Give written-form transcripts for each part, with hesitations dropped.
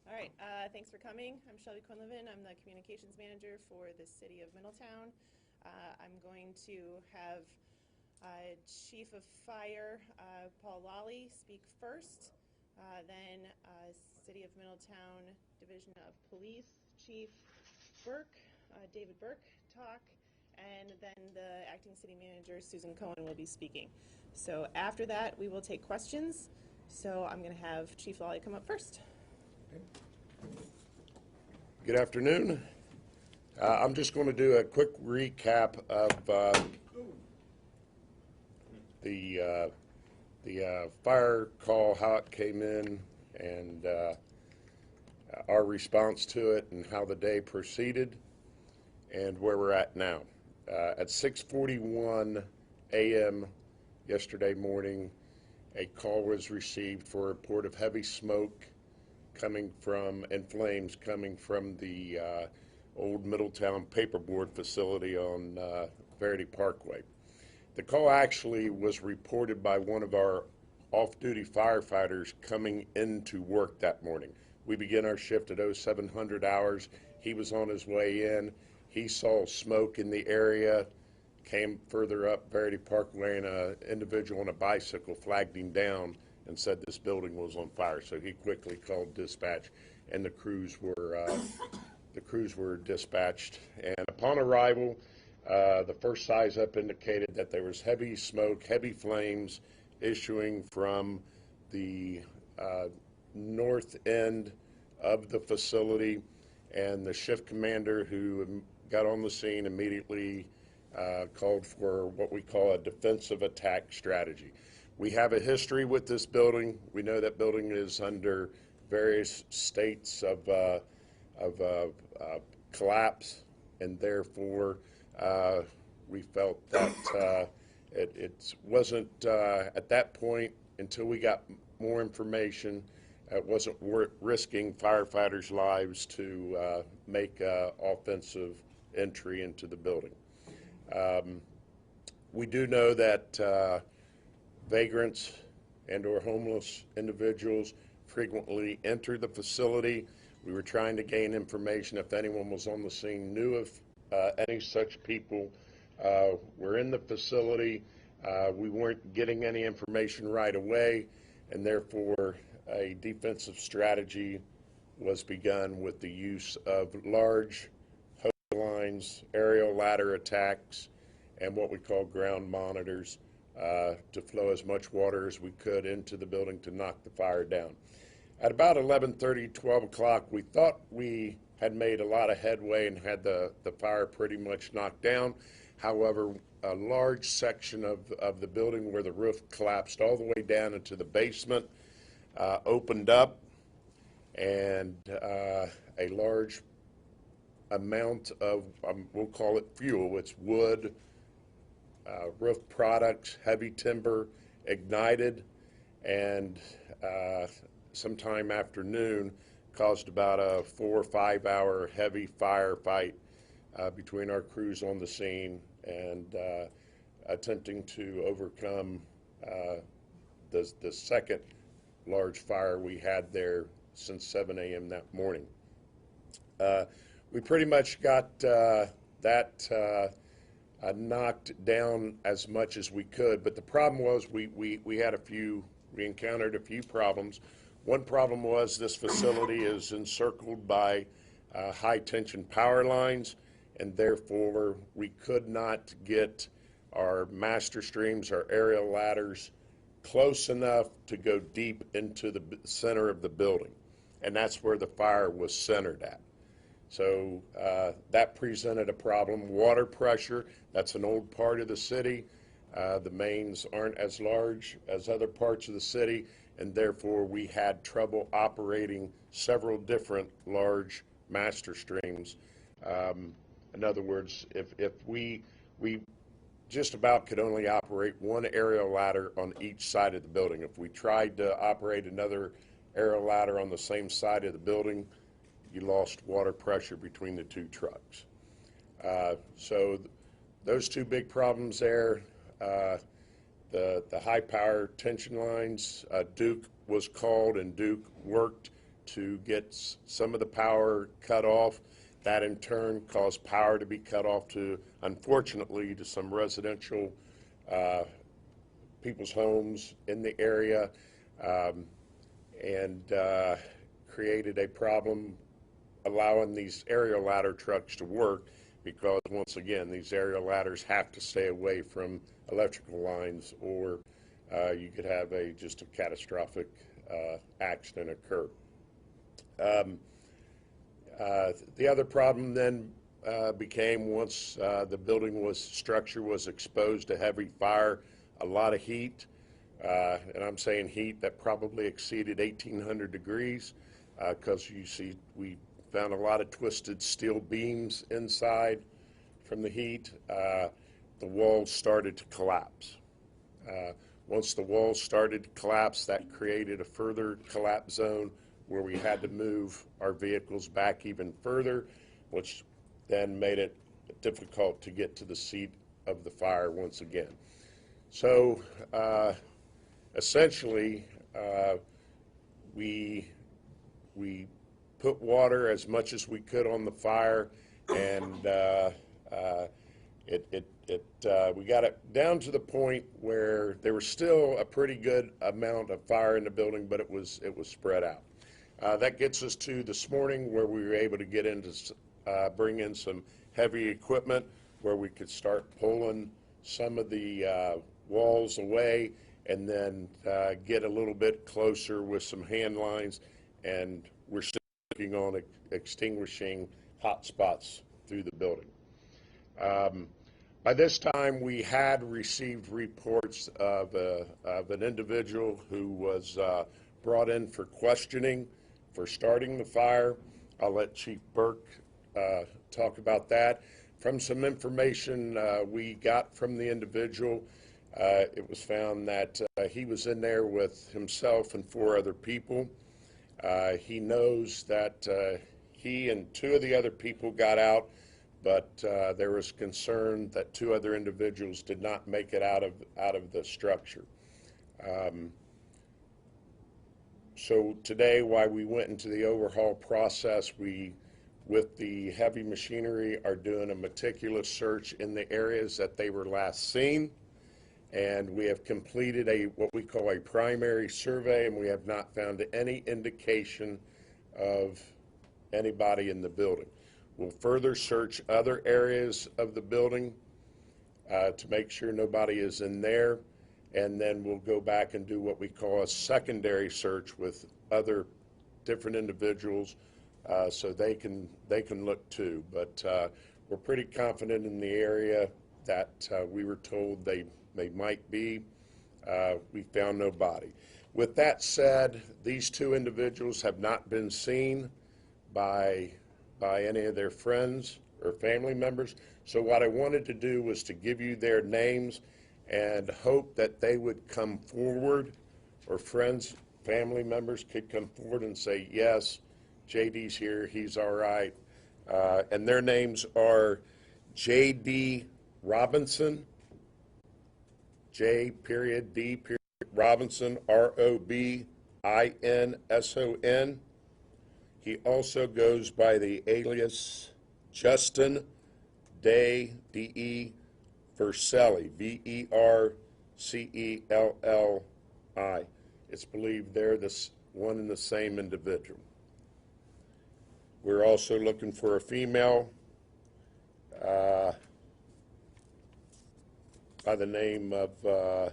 All right, thanks for coming. I'm Shelby Quinlivan. I'm the communications manager for the city of Middletown. I'm going to have Chief of Fire Paul Lally speak first, then City of Middletown Division of Police Chief Burke, David Burke, talk, and then the acting city manager Susan Cohen will be speaking. So after that, we will take questions. So I'm going to have Chief Lally come up first. Good afternoon. I'm just going to do a quick recap of the fire call, how it came in, and our response to it, and how the day proceeded, and where we're at now. At 6:41 a.m. yesterday morning, a call was received for a report of heavy smoke coming from, and flames coming from the old Middletown paperboard facility on Verity Parkway. The call actually was reported by one of our off-duty firefighters coming into work that morning. We began our shift at 0700 hours. He was on his way in. He saw smoke in the area, came further up Verity Parkway, and an individual on a bicycle flagged him down and said this building was on fire. So he quickly called dispatch, and the crews were dispatched. And upon arrival, the first size up indicated that there was heavy smoke, heavy flames issuing from the north end of the facility, and the shift commander who got on the scene immediately called for what we call a defensive attack strategy. We have a history with this building. We know that building is under various states of collapse, and therefore we felt that it wasn't at that point, until we got more information, it wasn't worth risking firefighters' lives to make offensive entry into the building. We do know that vagrants and or homeless individuals frequently enter the facility. We were trying to gain information if anyone was on the scene, knew if any such people were in the facility. We weren't getting any information right away, and therefore a defensive strategy was begun with the use of large hose lines, aerial ladder attacks, and what we call ground monitors to flow as much water as we could into the building to knock the fire down. At about 11:30, 12 o'clock, we thought we had made a lot of headway and had the fire pretty much knocked down. However, a large section of the building where the roof collapsed all the way down into the basement opened up, and a large amount of, we'll call it fuel, it's wood, roof products, heavy timber, ignited, and sometime afternoon caused about a 4 or 5 hour heavy firefight between our crews on the scene and attempting to overcome the second large fire we had there since 7 a.m. that morning. We pretty much got that knocked down as much as we could, but the problem was we encountered a few problems. One problem was this facility is encircled by high tension power lines, and therefore we could not get our master streams, our aerial ladders, close enough to go deep into the center of the building, and that's where the fire was centered at. So that presented a problem. Water pressure, that's an old part of the city. The mains aren't as large as other parts of the city, and therefore we had trouble operating several different large master streams. In other words, if we just about could only operate one aerial ladder on each side of the building. If we tried to operate another aerial ladder on the same side of the building, you lost water pressure between the two trucks. So those two big problems there. The high power tension lines, Duke was called, and Duke worked to get some of the power cut off. That in turn caused power to be cut off to, unfortunately, to some residential people's homes in the area, and created a problem allowing these aerial ladder trucks to work, because once again, these aerial ladders have to stay away from electrical lines, or you could have just a catastrophic accident occur. The other problem then became, once the structure was exposed to heavy fire, a lot of heat, and I'm saying heat that probably exceeded 1,800 degrees, because you see we found a lot of twisted steel beams inside from the heat. The walls started to collapse. Once the walls started to collapse, that created a further collapse zone where we had to move our vehicles back even further, which then made it difficult to get to the seat of the fire once again. So essentially, we put water as much as we could on the fire, and we got it down to the point where there was still a pretty good amount of fire in the building, but it was spread out. That gets us to this morning, where we were able to get into bring in some heavy equipment where we could start pulling some of the walls away, and then get a little bit closer with some hand lines, and we're still working on extinguishing hot spots through the building. By this time, we had received reports of an individual who was brought in for questioning for starting the fire. I'll let Chief Burke talk about that. From some information we got from the individual, it was found that he was in there with himself and 4 other people. He knows that he and 2 of the other people got out, but there was concern that 2 other individuals did not make it out of the structure. So today, while we went into the overhaul process, we, with the heavy machinery, are doing a meticulous search in the areas that they were last seen, and we have completed what we call a primary survey, and we have not found any indication of anybody in the building. We'll further search other areas of the building to make sure nobody is in there, and then we'll go back and do what we call a secondary search with other different individuals, so they can look too. But we're pretty confident in the area that we were told they might be. We found nobody. With that said, these 2 individuals have not been seen by any of their friends or family members. So what I wanted to do was to give you their names and hope that they would come forward, or friends, family members could come forward and say, yes, JD's here, he's all right. And their names are J.D. Robinson, J.D. Robinson, R-O-B-I-N-S-O-N. He also goes by the alias Justin Day, D-E, Vercelli, V-E-R-C-E-L-L-I. It's believed they're one and the same individual. We're also looking for a female by the name of, do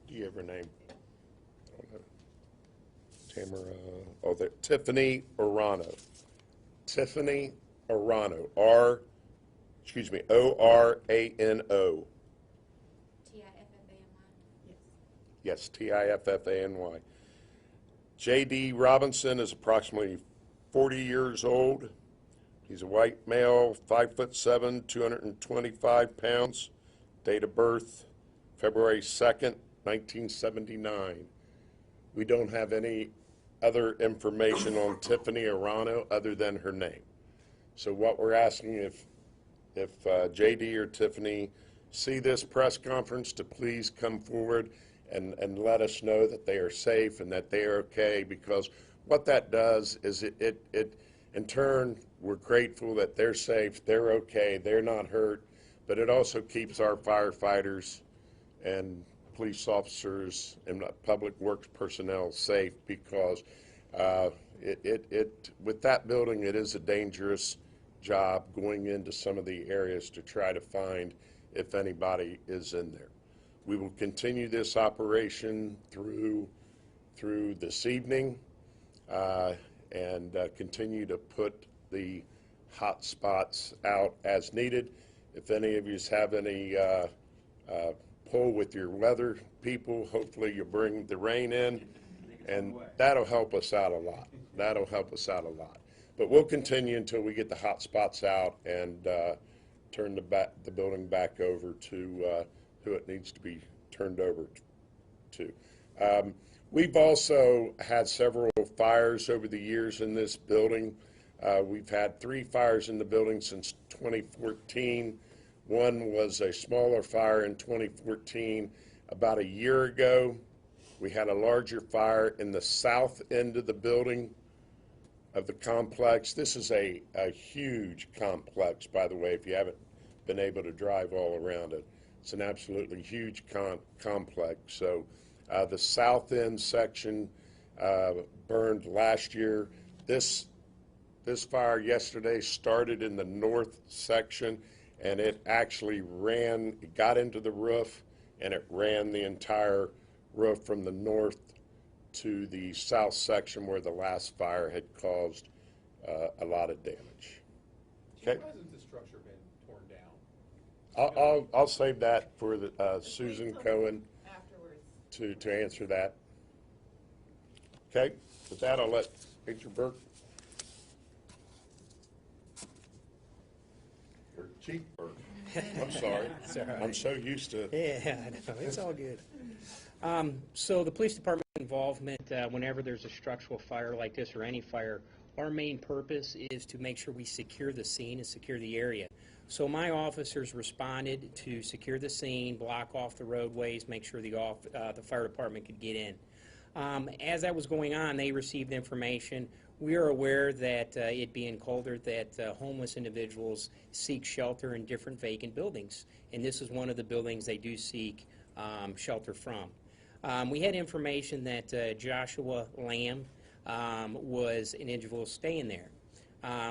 you have her name? I don't know. Tamara, Tiffany Orano. Tiffany Orano, O-R-A-N-O. T-I-F-F-A-N-Y. Yes, T-I-F-F-A-N-Y. J.D. Robinson is approximately 40 years old. He's a white male, 5'7", 225 pounds. Date of birth, February 2nd, 1979. We don't have any other information on Tiffany Orano other than her name. So what we're asking, if JD or Tiffany see this press conference, to please come forward and let us know that they are safe and that they are okay, because what that does is it in turn, we're grateful that they're safe, they're okay, they're not hurt, but it also keeps our firefighters and police officers and public works personnel safe because with that building, it is a dangerous job going into some of the areas to try to find if anybody is in there. We will continue this operation through this evening and continue to put the hot spots out as needed. If any of you have any pull with your weather people, hopefully you'll bring the rain in, and that'll help us out a lot. That'll help us out a lot. But we'll continue until we get the hot spots out and turn the building back over to who it needs to be turned over to. We've also had several fires over the years in this building. We've had 3 fires in the building since 2014. One was a smaller fire in 2014. About a year ago, we had a larger fire in the south end of the building of the complex. This is a huge complex, by the way, if you haven't been able to drive all around it. It's an absolutely huge complex. So the south end section burned last year. This fire yesterday started in the north section, and it actually got into the roof, and it ran the entire roof from the north to the south section where the last fire had caused a lot of damage. Okay. Why hasn't the structure been torn down? I'll save that for Susan Cohen Afterwards. to answer that. Okay. With that, I'll let Major Burke or Chief Burke. I'm sorry. It's all right. I'm so used to. Yeah, I know. It's all good. So the police department involvement, whenever there's a structural fire like this or any fire, our main purpose is to make sure we secure the scene and secure the area. So my officers responded to secure the scene, block off the roadways, make sure the fire department could get in. As that was going on, they received information. We are aware that it being colder, that homeless individuals seek shelter in different vacant buildings, and this is one of the buildings they do seek shelter from. We had information that Joshua Lamb was an individual staying there.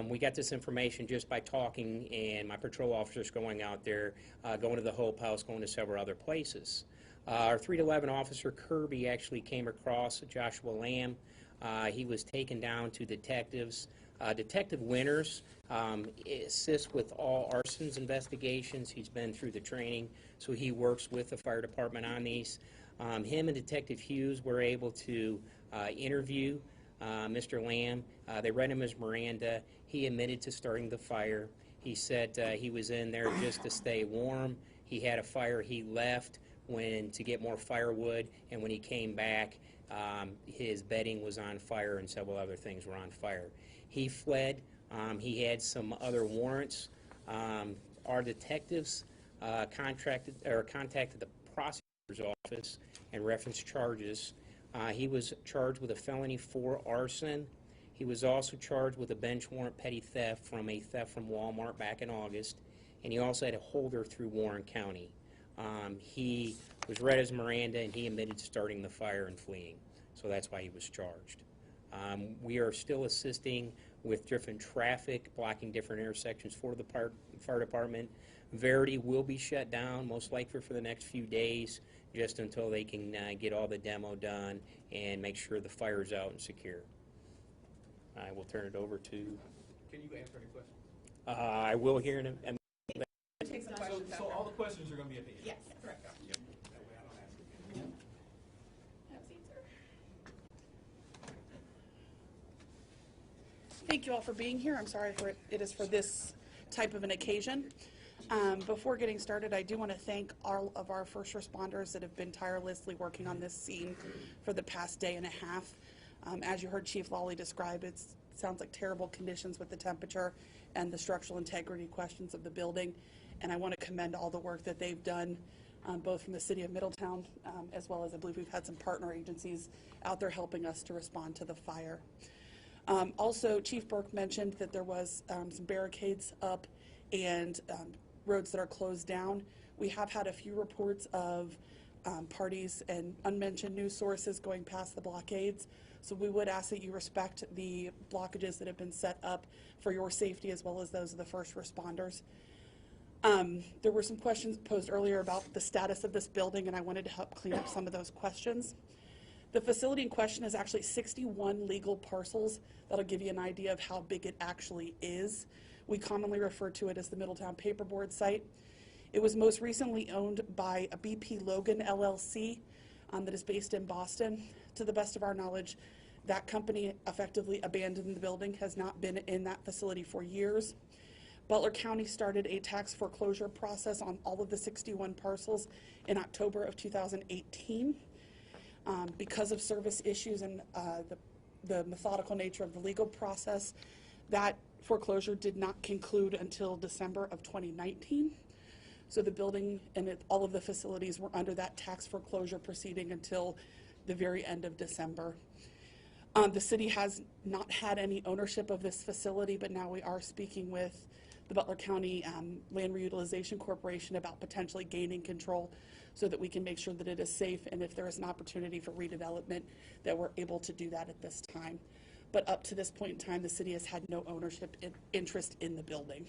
We got this information just by talking, and my patrol officers going out there, going to the Hope House, going to several other places. Our 311 officer Kirby actually came across Joshua Lamb. He was taken down to detectives. Detective Winters assists with all arsons investigations. He's been through the training, so he works with the fire department on these. Him and Detective Hughes were able to interview Mr. Lamb. They read him his Miranda. He admitted to starting the fire. He said he was in there just to stay warm. He had a fire. He left to get more firewood, and when he came back, his bedding was on fire and several other things were on fire. He fled. He had some other warrants. Our detectives contacted the prosecutor's office and referenced charges. He was charged with a felony for arson. He was also charged with a bench warrant petty theft from a theft from Walmart back in August, and he also had a holder through Warren County. He was read as Miranda, and he admitted to starting the fire and fleeing, so that's why he was charged. We are still assisting with different traffic, blocking different intersections for the fire department. Verity will be shut down, most likely for the next few days, just until they can get all the demo done and make sure the fire's out and secure. I will turn it over to... Can you answer any questions? I will hear in a Take some questions So after. all the questions are going to be at the end? Yes, correct. Yep. That way I don't ask again. Have a seat, sir. Thank you all for being here. I'm sorry it is for this type of an occasion. Before getting started, I do want to thank all of our first responders that have been tirelessly working on this scene for the past day and a half. As you heard Chief Lawley describe, it sounds like terrible conditions with the temperature and the structural integrity questions of the building. And I want to commend all the work that they've done both from the city of Middletown, as well as I believe we've had some partner agencies out there helping us to respond to the fire. Also, Chief Burke mentioned that there was some barricades up and roads that are closed down. We have had a few reports of parties and unmentioned news sources going past the blockades. So we would ask that you respect the blockages that have been set up for your safety as well as those of the first responders. There were some questions posed earlier about the status of this building, and I wanted to help clean up some of those questions. The facility in question is actually 61 legal parcels. That'll give you an idea of how big it actually is. We commonly refer to it as the Middletown Paperboard site. It was most recently owned by a BP Logan LLC that is based in Boston. To the best of our knowledge, that company effectively abandoned the building, has not been in that facility for years. Butler County started a tax foreclosure process on all of the 61 parcels in October of 2018. Because of service issues and the methodical nature of the legal process, that foreclosure did not conclude until December of 2019. So the building and all of the facilities were under that tax foreclosure proceeding until the very end of December. The city has not had any ownership of this facility, but now we are speaking with the Butler County Land Reutilization Corporation about potentially gaining control so that we can make sure that it is safe, and if there is an opportunity for redevelopment, that we're able to do that at this time. But up to this point in time, the city has had no ownership interest in the building.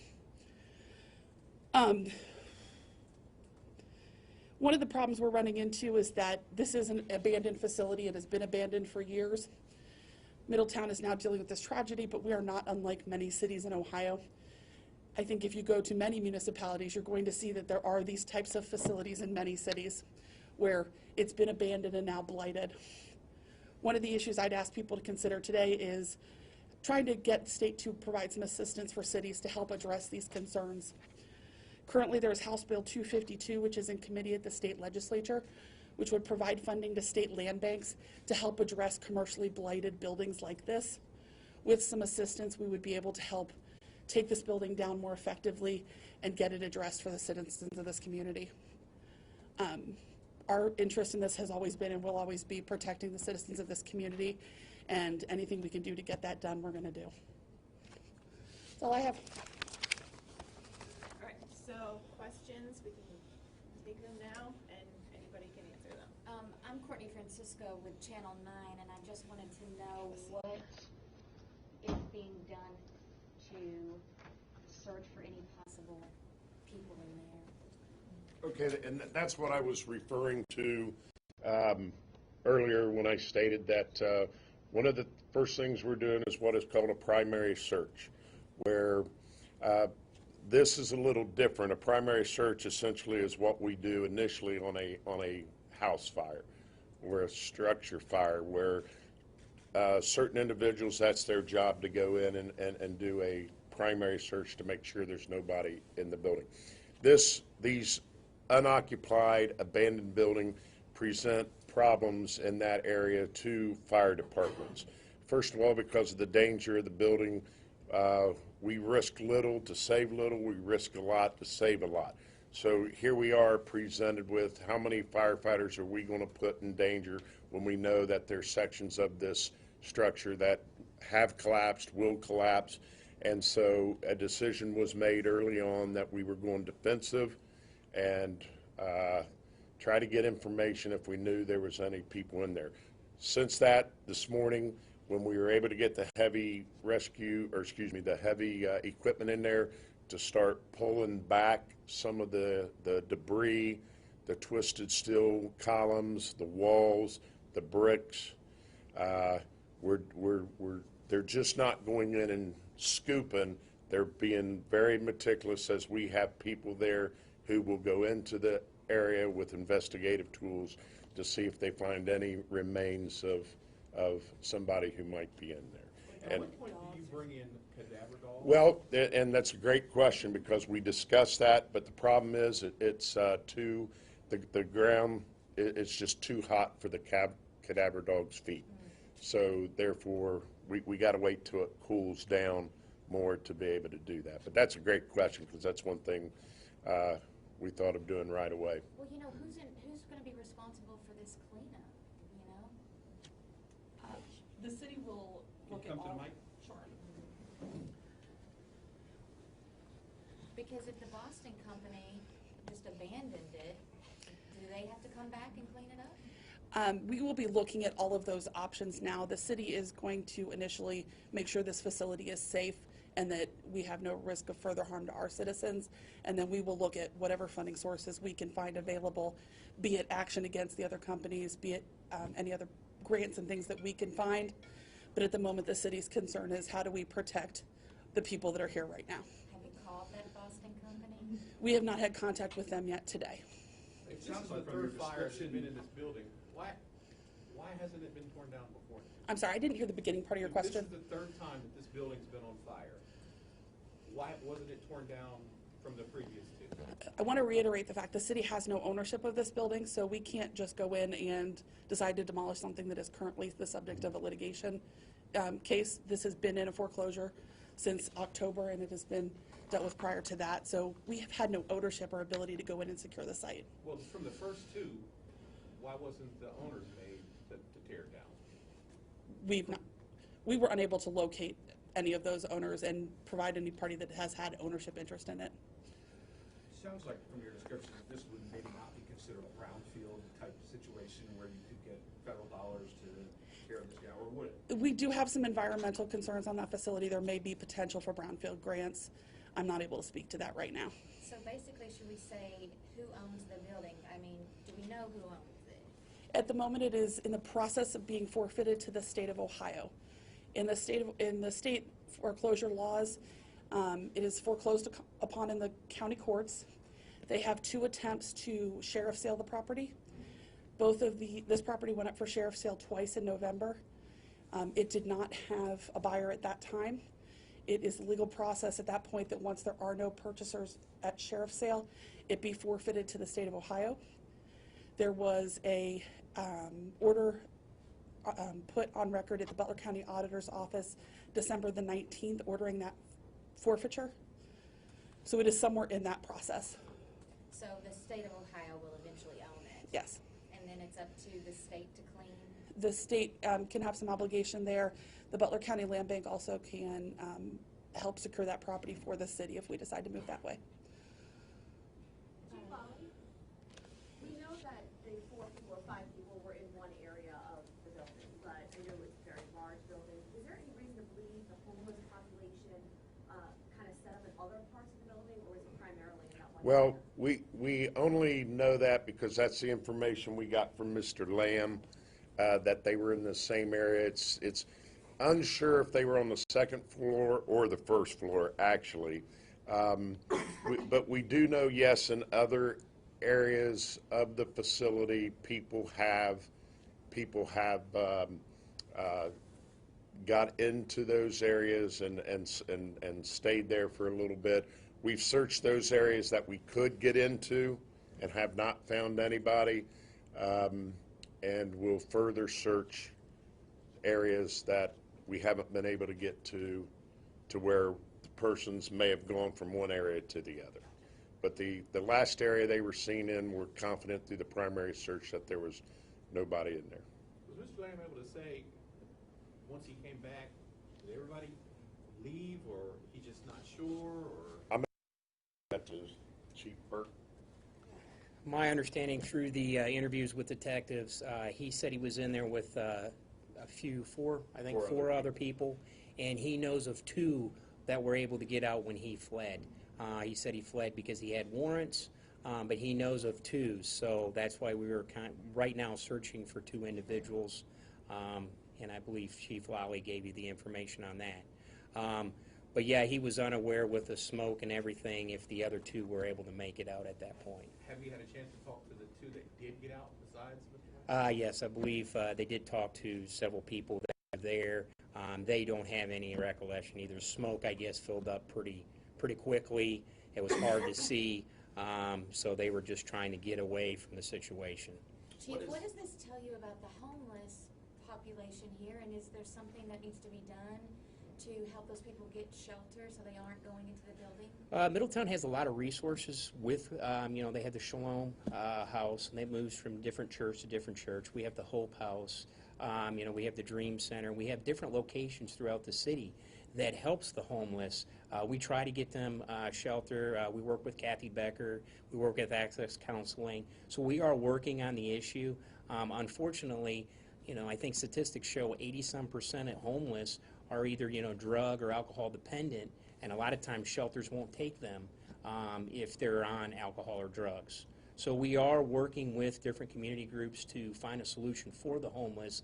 One of the problems we're running into is that this is an abandoned facility. It has been abandoned for years. Middletown is now dealing with this tragedy, but we are not unlike many cities in Ohio. I think if you go to many municipalities, you're going to see that there are these types of facilities in many cities where it's been abandoned and now blighted. One of the issues I'd ask people to consider today is trying to get the state to provide some assistance for cities to help address these concerns. Currently, there is House Bill 252, which is in committee at the state legislature, which would provide funding to state land banks to help address commercially blighted buildings like this. With some assistance, we would be able to help take this building down more effectively and get it addressed for the citizens of this community. Our interest in this has always been and will always be protecting the citizens of this community, and anything we can do to get that done, we're going to do. That's all I have. All right, so questions, we can take them now, and anybody can answer them. I'm Courtney Francisco with Channel 9, and I just wanted to know what is being done to search for any possible people in there. Okay, and that's what I was referring to earlier when I stated that one of the first things we're doing is what is called a primary search, where this is a little different. A primary search essentially is what we do initially on a house fire or a structure fire, where certain individuals, that's their job to go in and do a primary search to make sure there's nobody in the building. These unoccupied, abandoned buildings present problems in that area to fire departments. First of all, because of the danger of the building, we risk little to save little, we risk a lot to save a lot. So here we are presented with how many firefighters are we going to put in danger when we know that there's sections of this structure that have collapsed, will collapse. And so a decision was made early on that we were going defensive and try to get information if we knew there was any people in there. Since that, this morning, when we were able to get the heavy equipment in there to start pulling back some of the debris, the twisted steel columns, the walls, the bricks, they're just not going in and scooping. They're being very meticulous as we have people there who will go into the area with investigative tools to see if they find any remains of somebody who might be in there. At what point do you bring in cadaver dogs? Well, and that's a great question because we discussed that, but the problem is it's the ground, it's just too hot for the cadaver dog's feet. So therefore, we got to wait till it cools down more to be able to do that. But that's a great question because that's one thing we thought of doing right away. Well, you know, who's gonna be responsible for this cleanup, you know? The city will look at Come to the all. mic. Sure. Because if the Boston company just abandoned it, do they have to come back and clean it up? We will be looking at all of those options now. The city is going to initially make sure this facility is safe and that we have no risk of further harm to our citizens. And then we will look at whatever funding sources we can find available, be it action against the other companies, be it any other grants and things that we can find. But at the moment, the city's concern is how do we protect the people that are here right now. Have you called that Boston company? We have not had contact with them yet today. It This sounds is the like from your third fire that's description, been in this building. why hasn't it been torn down before? I'm sorry, I didn't hear the beginning part of your question. This is the third time that this building's been on fire. Why wasn't it torn down from the previous two? I want to reiterate the fact the city has no ownership of this building, so we can't just go in and decide to demolish something that is currently the subject of a litigation case. This has been in a foreclosure since October, and it has been dealt with prior to that. So we have had no ownership or ability to go in and secure the site. Well, from the first two, why wasn't the owners made to tear it down? We were unable to locate any of those owners and provide any party that has had ownership interest in it. Sounds like from your description, this would maybe not be considered a brownfield type situation where you could get federal dollars to tear this down, or would it? We do have some environmental concerns on that facility. There may be potential for brownfield grants. I'm not able to speak to that right now. So basically, should we say who owns the building? I mean, do we know who owns it? At the moment, it is in the process of being forfeited to the state of Ohio. In the state foreclosure laws, it is foreclosed upon in the county courts. They have 2 attempts to sheriff sale the property. This property went up for sheriff sale twice in November. It did not have a buyer at that time. It is a legal process at that point that once there are no purchasers at sheriff sale, it be forfeited to the state of Ohio. There was a order put on record at the Butler County Auditor's Office December the 19th ordering that forfeiture. So it is somewhere in that process. So the state of Ohio will eventually own it? Yes. And then it's up to the state to clean? The state can have some obligation there. The Butler County Land Bank also can help secure that property for the city if we decide to move that way. We know that the 4 people or 5 people were in one area of the building, but I know it's a very large building. Is there any reason to believe the homeless population kind of set up in other parts of the building, or is it primarily in that one Well, area? we only know that because that's the information we got from Mr. Lamb, that they were in the same area. It's unsure if they were on the second floor or the first floor, actually. But we do know, yes, in other areas of the facility, people have got into those areas and stayed there for a little bit. We've searched those areas that we could get into and have not found anybody, and we'll further search areas that we haven't been able to get to where the persons may have gone from one area to the other. But the last area they were seen in, we're confident through the primary search that there was nobody in there. Was Mr. Lamb able to say, once he came back, did everybody leave, or he just not sure, or? That's Chief Burke. My understanding through the interviews with detectives, he said he was in there with four other people, and he knows of 2 that were able to get out when he fled. He said he fled because he had warrants, but he knows of 2, so that's why we were right now searching for 2 individuals, and I believe Chief Lally gave you the information on that. But yeah, he was unaware with the smoke and everything if the other 2 were able to make it out at that point. Have you had a chance to talk to the 2 that did get out besides Mr. Lamb? Yes, I believe they did talk to several people that were there. They don't have any recollection either. Smoke, I guess, filled up pretty quickly. It was hard to see, so they were just trying to get away from the situation. Chief, what does this tell you about the homeless population here, and is there something that needs to be done to help those people get shelter so they aren't going into the building? Middletown has a lot of resources with, they have the Shalom House, and that moves from different church to different church. We have the Hope House, we have the Dream Center. We have different locations throughout the city that helps the homeless. We try to get them shelter. We work with Kathy Becker. We work with Access Counseling. So we are working on the issue. Unfortunately, I think statistics show 80-some% of homeless are either, drug or alcohol dependent, and a lot of times shelters won't take them if they're on alcohol or drugs. So we are working with different community groups to find a solution for the homeless.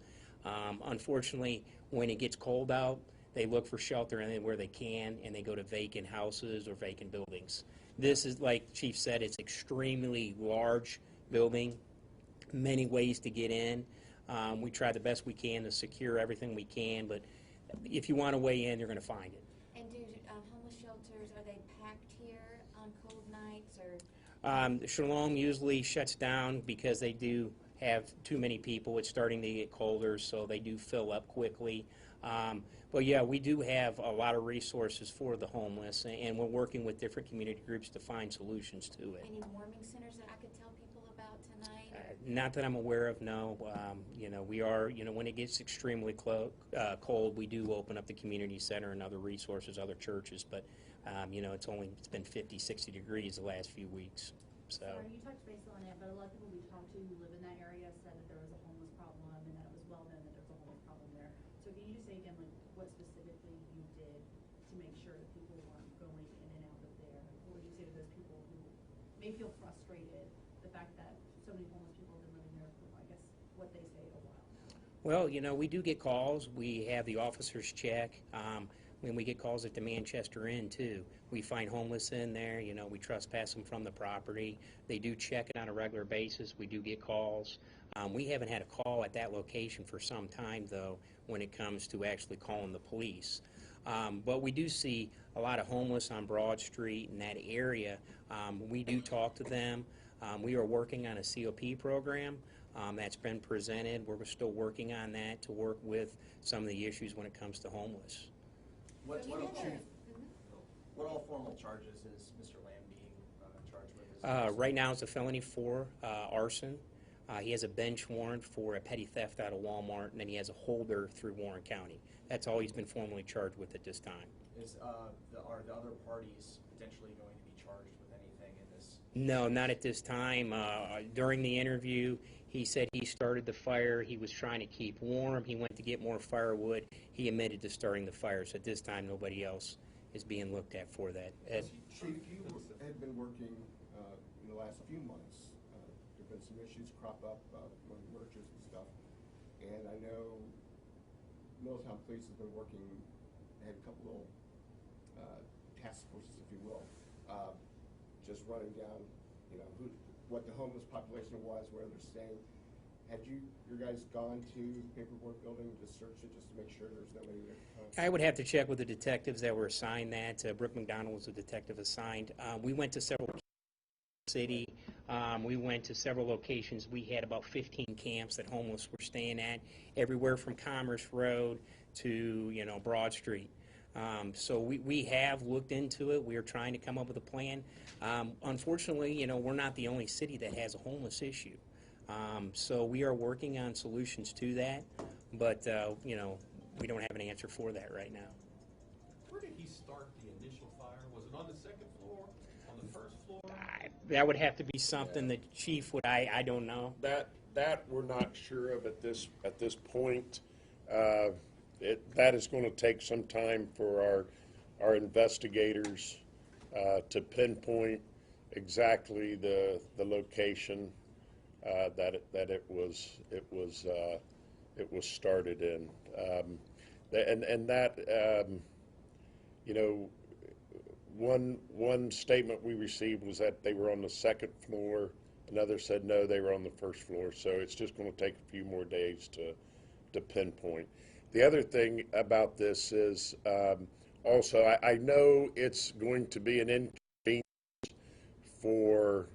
Unfortunately, when it gets cold out, they look for shelter where they can, and they go to vacant houses or vacant buildings. This is, like the Chief said, it's extremely large building, many ways to get in. We try the best we can to secure everything we can, but if you want to weigh in, you're going to find it. And do homeless shelters, are they packed here on cold nights, or? Shalom usually shuts down because they do have too many people. It's starting to get colder, so they do fill up quickly. But yeah, we do have a lot of resources for the homeless, and we're working with different community groups to find solutions to it. Any warming centers that I could tell people about tonight? Not that I'm aware of, no. We are, when it gets extremely cold, we do open up the community center and other resources, other churches, but, it's been 50, 60 degrees the last few weeks. So. Sorry, you touched base on it, but a lot of people we talked to who live in that area said that there was a homeless problem and that it was well known that there's a homeless problem there. So can you just say again, like, what specifically you did to make sure that people weren't going in and out of there? What would you say to those people who may feel frustrated, the fact that so many homeless people have been living there for, I guess, what they say a while now? Well, we do get calls. We have the officers check. When we get calls at the Manchester Inn, too. We find homeless in there. We trespass them from the property. They do check it on a regular basis. We do get calls. We haven't had a call at that location for some time, though, when it comes to actually calling the police. But we do see a lot of homeless on Broad Street in that area. We do talk to them. We are working on a COP program that's been presented. We're still working on that to work with some of the issues when it comes to homeless. What all formal charges is Mr. Lamb being charged with? Right now it's a felony for arson. He has a bench warrant for a petty theft out of Walmart, and then he has a holder through Warren County. That's all he's been formally charged with at this time. Are the other parties potentially going to be charged with anything in this? No, not at this time. During the interview, he said he started the fire. He was trying to keep warm. He went to get more firewood. He admitted to starting the fire. So at this time, nobody else is being looked at for that. Ed? Chief, you had been working in the last few months. There have been some issues crop up among merchants and stuff. And I know Middletown Police has been working, had a couple little task forces, if you will, just running down, what the homeless population was, where they're staying. Had you guys gone to the paperwork building to search it just to make sure there's nobody there? I would have to check with the detectives that were assigned that. Brooke McDonald was the detective assigned. We went to several city. We went to several locations. We had about 15 camps that homeless were staying at, everywhere from Commerce Road to, Broad Street. So we have looked into it. We are trying to come up with a plan. Unfortunately, we're not the only city that has a homeless issue. So we are working on solutions to that, but, we don't have an answer for that right now. Where did he start the initial fire? Was it on the second floor, on the first floor? That would have to be something the chief would, I don't know. That we're not sure of at this point. That is going to take some time for our investigators to pinpoint exactly the location that it was started in, and that one statement we received was that they were on the second floor. Another said no, they were on the first floor. So it's just going to take a few more days to pinpoint. The other thing about this is also I know it's going to be an inconvenience for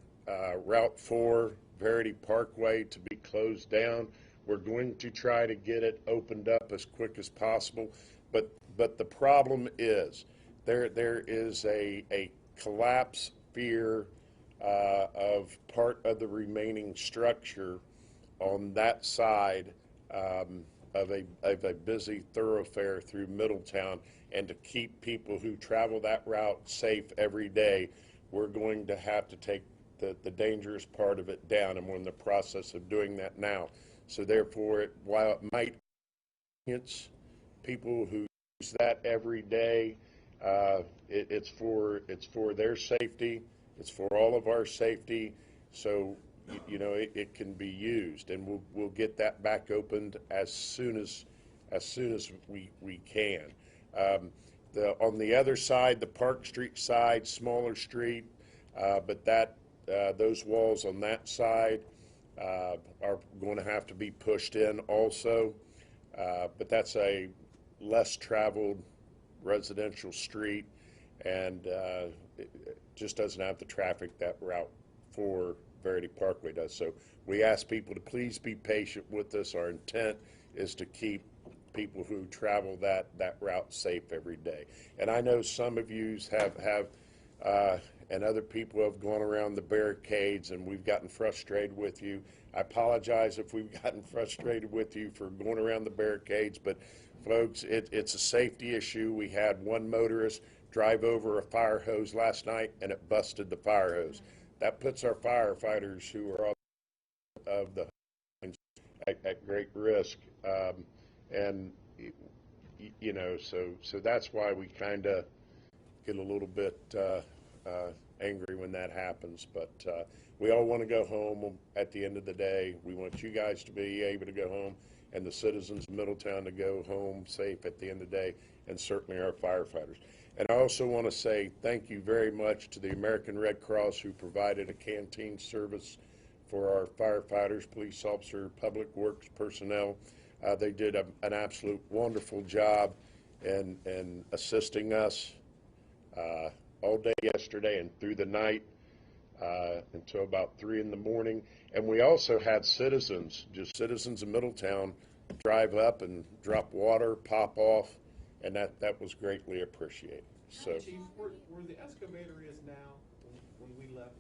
Route 4 Verity Parkway to be closed down. We're going to try to get it opened up as quick as possible. But the problem is there is a collapse fear of part of the remaining structure on that side of a busy thoroughfare through Middletown, and to keep people who travel that route safe every day, we're going to have to take the dangerous part of it down, and we're in the process of doing that now. So therefore, while it might inconvenience people who use that every day, it's for their safety. It's for all of our safety. So you know it can be used, and we'll get that back opened as soon as we can. On the other side, the Park Street side, smaller street, but those walls on that side are going to have to be pushed in also. But that's a less traveled residential street, and it just doesn't have the traffic that Route 4 Verity Parkway does. So we ask people to please be patient with us. Our intent is to keep people who travel that route safe every day. And I know some of you have and other people have gone around the barricades, and we've gotten frustrated with you. I apologize if we've gotten frustrated with you for going around the barricades, but folks, it's a safety issue. We had one motorist drive over a fire hose last night, and it busted the fire hose. That puts our firefighters who are of the at great risk, and you know, so that's why we kind of get a little bit angry when that happens. But we all want to go home at the end of the day. We want you guys to be able to go home, and the citizens of Middletown to go home safe at the end of the day, and certainly our firefighters. And I also want to say thank you very much to the American Red Cross, who provided a canteen service for our firefighters, police officer, public works personnel. They did an absolute wonderful job in assisting us all day yesterday and through the night until about 3 in the morning. And we also had citizens of Middletown, drive up and drop water, pop off, and that was greatly appreciated. So, Chief, where the excavator is now, when we left,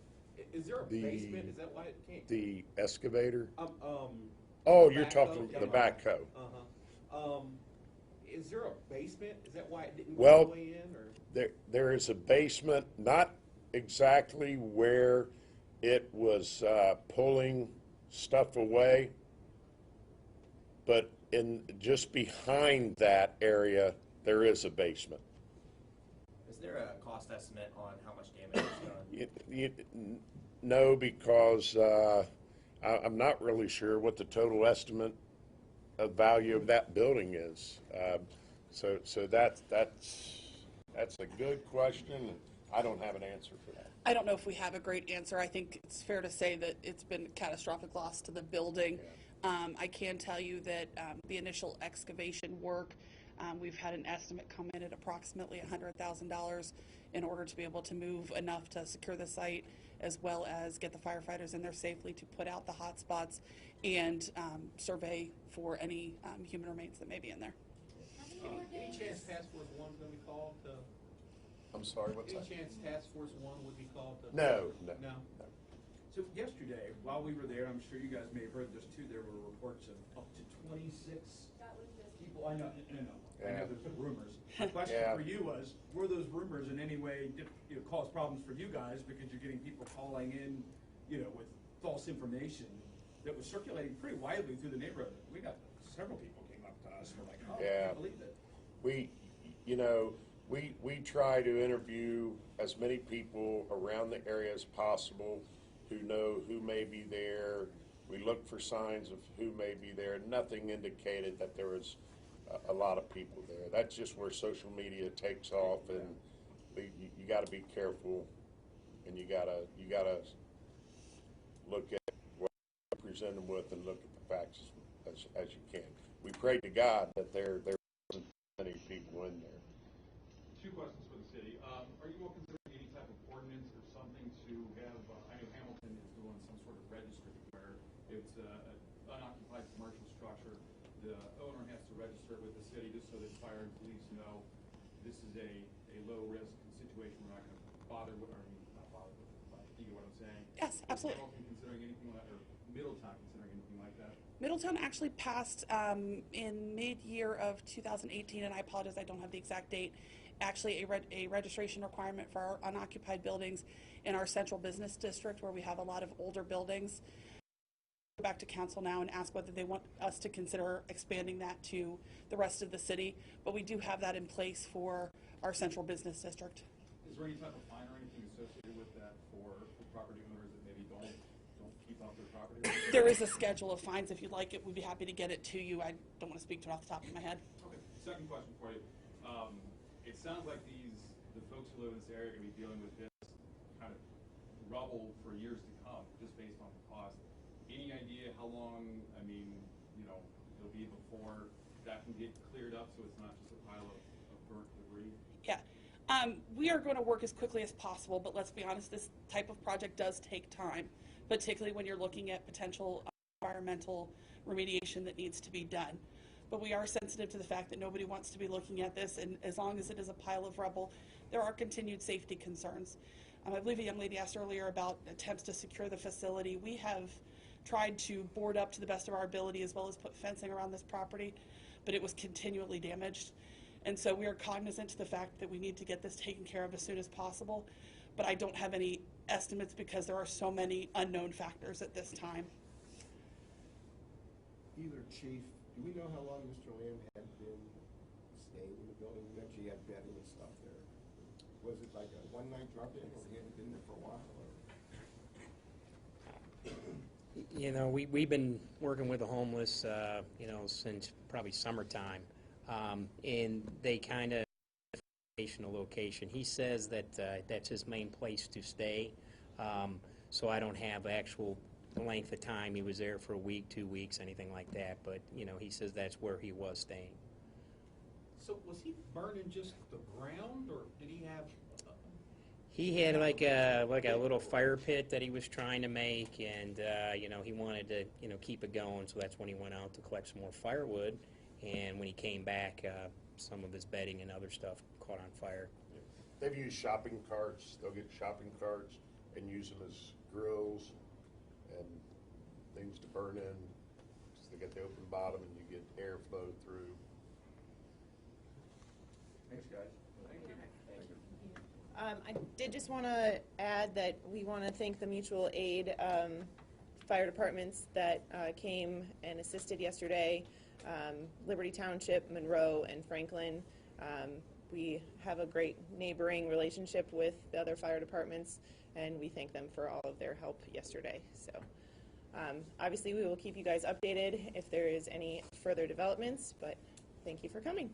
is there a basement? Is that why it came? The excavator? Oh, you're talking the backhoe. Is there a basement? Is that why it didn't go Well, all the way in? Or? There is a basement, not exactly where it was pulling stuff away, but just behind that area, there is a basement. Is there a cost estimate on how much damage is done? No, because I'm not really sure what the total estimate of value of that building is. So that's a good question. I don't have an answer for that. I don't know if we have a great answer. I think it's fair to say that it's been catastrophic loss to the building. Yeah. I can tell you that the initial excavation work, we've had an estimate come in at approximately $100,000 in order to be able to move enough to secure the site, as well as get the firefighters in there safely to put out the hot spots and survey for any human remains that may be in there. Any chance Task Force 1's going to be called to? I'm sorry, what's Any that? chance Task Force 1 would be called to? No. So yesterday, while we were there, I'm sure you guys may have heard this too, there were reports of up to 26 people. I know Yeah. there's rumors. My question for you was, were those rumors in any way cause problems for you guys, because you're getting people calling in, with false information that was circulating pretty widely through the neighborhood? We got several people came up to us and were like, oh, I can't believe it. We try to interview as many people around the area as possible who know who may be there. We look for signs of who may be there. Nothing indicated that there was a lot of people there. That's just where social media takes off, and you got to be careful, and you gotta look at what you present them with and look at the facts as you can. We pray to God that there wasn't many people in there. Two questions for the city. Are you all considering any type of ordinance or something to have, I know Hamilton is doing some sort of registry where it's an unoccupied commercial structure. The owner has to register with the city just so that fire and police a low-risk situation, we're not gonna bother with, or not bother with, but you get what I'm saying? Yes, absolutely. Is Hamilton considering anything like, or Middletown considering anything like that? Middletown actually passed in mid-year of 2018, and I apologize, I don't have the exact date, actually a registration requirement for our unoccupied buildings in our central business district where we have a lot of older buildings. Go back to council now and ask whether they want us to consider expanding that to the rest of the city, but we do have that in place for our central business district. Is there any type of fine or anything associated with that for property owners that maybe don't keep up their property? There is a schedule of fines. If you'd like it, we'd be happy to get it to you. I don't want to speak to it off the top of my head. Okay, second question for you. It sounds like the folks who live in this area are going to be dealing with this kind of rubble for years to come, just based on the cost. Any idea how long, I mean, it'll be before that can get cleared up so it's not just a pile of burnt debris? Yeah. We are going to work as quickly as possible, but let's be honest, this type of project does take time, particularly when you're looking at potential environmental remediation that needs to be done. But we are sensitive to the fact that nobody wants to be looking at this, and as long as it is a pile of rubble, there are continued safety concerns. I believe a young lady asked earlier about attempts to secure the facility. We have tried to board up to the best of our ability as well as put fencing around this property, but it was continually damaged. And so we are cognizant to the fact that we need to get this taken care of as soon as possible, but I don't have any estimates because there are so many unknown factors at this time. Either chief, do we know how long Mr. Lamb had been staying in the building? You mentioned he had bedding and stuff there. Was it like a one-night drop-in, or he hadn't been there for a while? We've been working with the homeless, since probably summertime, and they kind of location. He says that that's his main place to stay, so I don't have actual length of time he was there for a week, 2 weeks, anything like that, but he says that's where he was staying. So was he burning just the ground, or did he have? He had like a little fire pit that he was trying to make, and he wanted to keep it going, so that's when he went out to collect some more firewood, and when he came back, some of his bedding and other stuff caught on fire. They've used shopping carts. They'll get shopping carts and use them as grills and things to burn in. So they got the open bottom and you get airflow through. Thanks, guys. Thank you. I did just want to add that we want to thank the mutual aid fire departments that came and assisted yesterday, Liberty Township, Monroe, and Franklin. We have a great neighboring relationship with the other fire departments, and we thank them for all of their help yesterday. So obviously we will keep you guys updated if there is any further developments, but thank you for coming.